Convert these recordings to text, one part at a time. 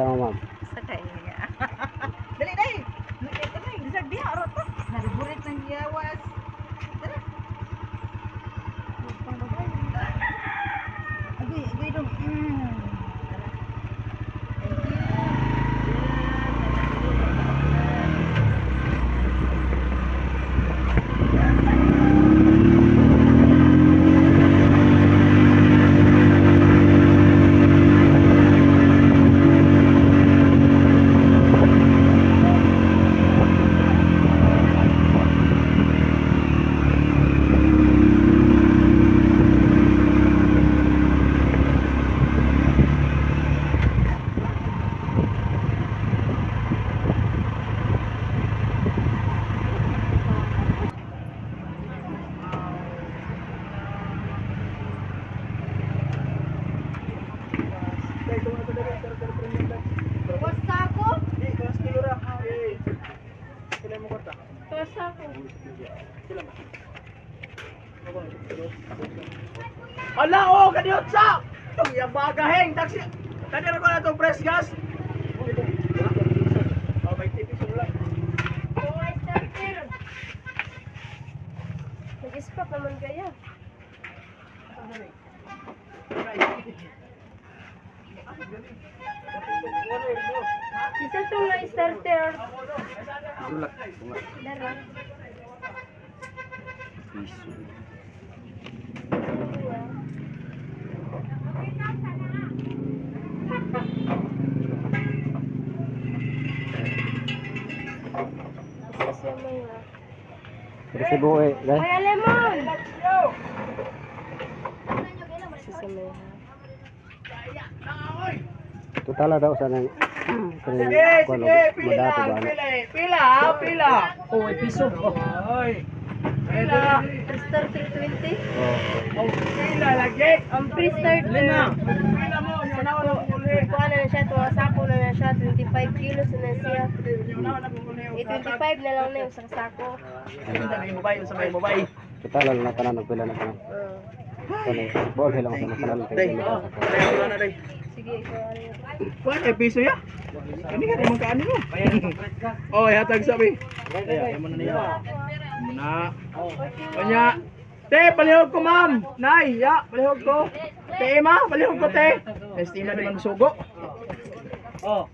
Sama ma'am. Sakay. Dali dai. Nakita na gisag diha ro to. Nariburit ng giyawas. Tara. Agay dong. Ala oh, kadiot sa. Tong yang bagaheng taksi. Tadi ra ko na tong press gas. Oh, may tipis lang. Nag-ispak naman kaya. Isa itong na-starter. Bulak. Dara. Piso. Isa siya mga. Kasi buo eh, guys. Kaya lemon! Isa siya mga. Total daw sa nang Sige, sige, pila, pila, pila. Oh, may piso. Oy. Pila. Pre-starter 20. Oh, pila lagi. Ang pre-starter. Pila mo, yun na wala ko uli. Kuha na siya, tuwa sako na siya, 25 kilos na siya. Yun na wala ko uli. 25 na lang na yung sako. May mobile, sa may mobile. total na tanan og pila na tanan. Kani bol hilang sa tanan Day, kay. wala na day. Sige, ikaw ano yun. Kuan e piso ya. Kani ka naman kaano mo. Oh, hatag sabi. Ay, mo na niya. Muna. Kanya. Te, palihog ko ma'am. Nay, ya, palihog ko. Te, ma, palihog ko te. Estima naman sugo. Oh.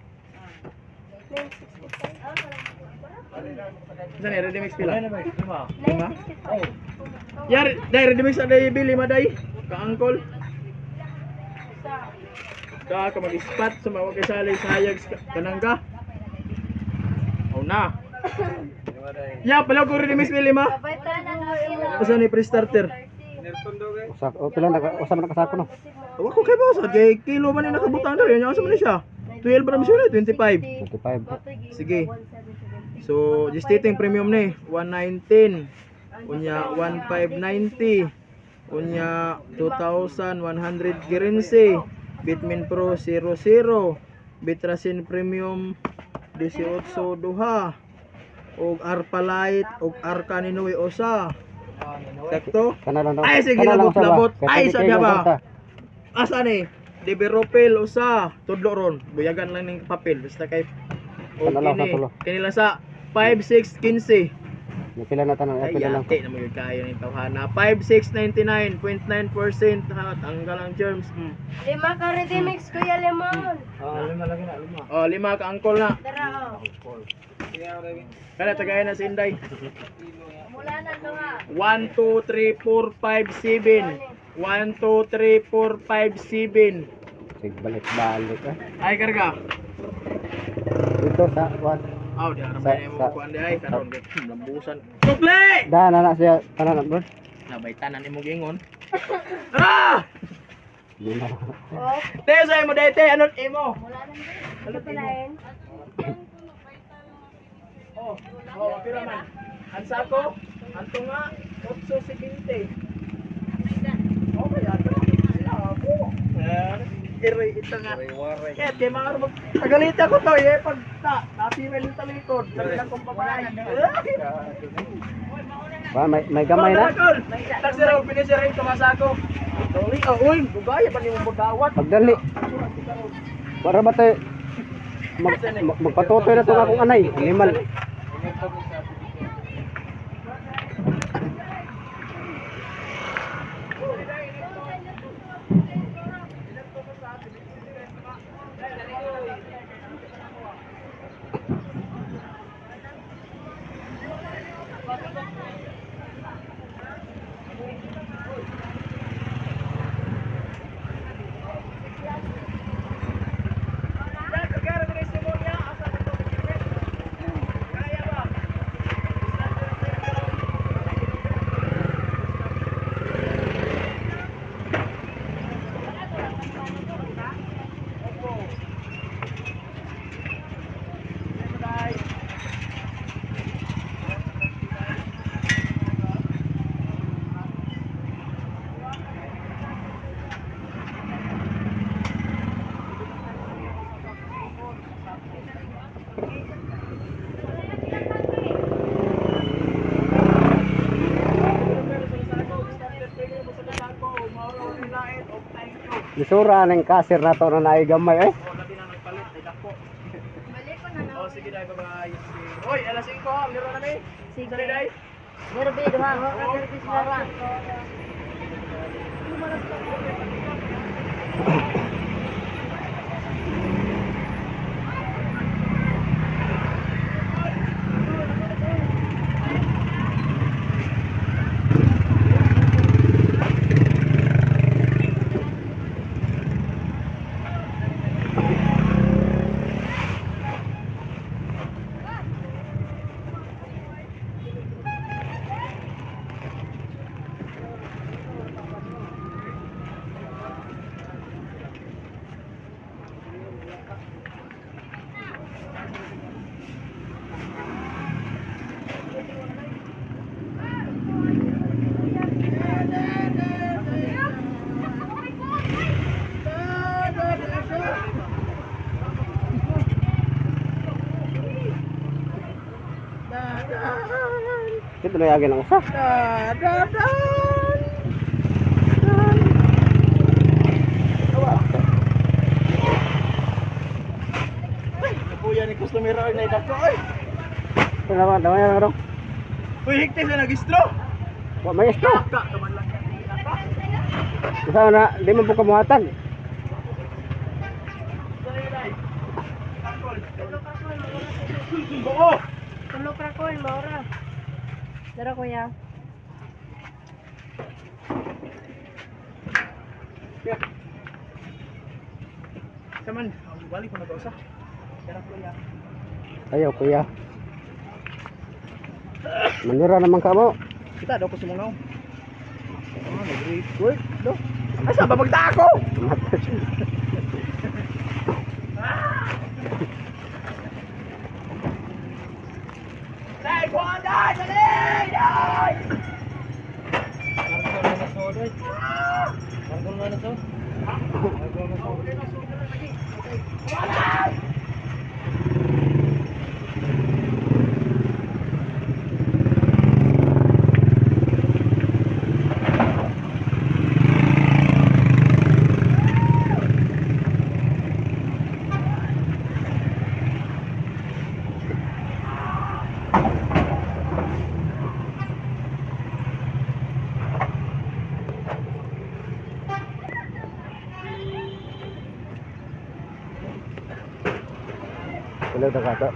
Saan ni ready mix pila? Lima. 965. Yar, dai ready mix aday bili maday. Kaangkol. Ka ka mag-spot sa mga kasali sa hayag kanang ka. Oh na. Ya, pala ko ready mix pili ma. Kapaitan na lang. Asa ni pre-starter? Usak o pila na usa man nakasako no. Wa ko kay boss, kay kilo man ni nakabutang dali. Nya asa man ni siya? 12 ba siya 25. 25. Sige. So, gestating premium ni 119. Unya 1590. Unya 2100 Guernsey. Bitmin Pro 00. Bitrasin Premium 18 duha. Og Arpa Light og Arca Ninoy usa. Sakto? Kana lang daw. Ay sige labot-labot. Ay sa diha ba? Asa ni? Deberopel usa. Tudlo ron. Buyagan lang ning papel basta kay Kana lang sa tulo. Kanila sa 5615. Ni pila na tanan Ay, pila lang. yate na mga kaya ni tawhana. 5699.9% ha, tanggal ang germs. Lima ka ready mix, Kuya Lemon. Oh, 5 ka angkol na. Tara, oh. Kana tagay na si Inday. Mula na to ha. 1 2 3 4 5 7. 1 2 3 4 5 7. Sig balik-balik ah. Ay karga. Dito sa what? Aw, di ara Sa- may mo sa- kuan di ay karon lambusan. Sukle! Da na siya tanan bro. Nabay tanan imo gingon. Ah! Di na. Oh, Te, sa'yo mo dete, ano imo? wala lang din. Ano pala yun? Oh, pira man. Ang sako, ang tunga, 8.70. Oh, kaya ito. Ako. Iroy, ito nga. Kaya, di mga magalit ako to, eh. Pag nasira yung talikod, talagang kong papahay. May gamay na. Tagsira, pinisira yung tumasako. Uy, bugaya pa niyo magawat. Pagdali. Para ba tayo magpatutoy na ito akong anay. Limal. Isura ng kasir na to na naigamay eh. Oh, sige dai, bye-bye. Oy, alas 5, laro na ni. Sige. Sige dai. Derby, duha. Derby sa dalawa. Ito na yagin ang usa. Kuya ni customer ay naidako oy. Ito naman, damay na ron. Uy, higte sa nagistro. Wa may isto. Ka kaman lang. Isa na, di man po kamuhatan. Oo. Tulo pra ko, maura. Dara kuya. Kaman, balik ko na dosa. Kaya kuya. Ayaw kuya. Manira naman ka mo. Kita daw ko sumungaw. Ah, nag-great work do. Asa ba magdako? Dai, kuha dai, dali! Dai! Sila ito kata.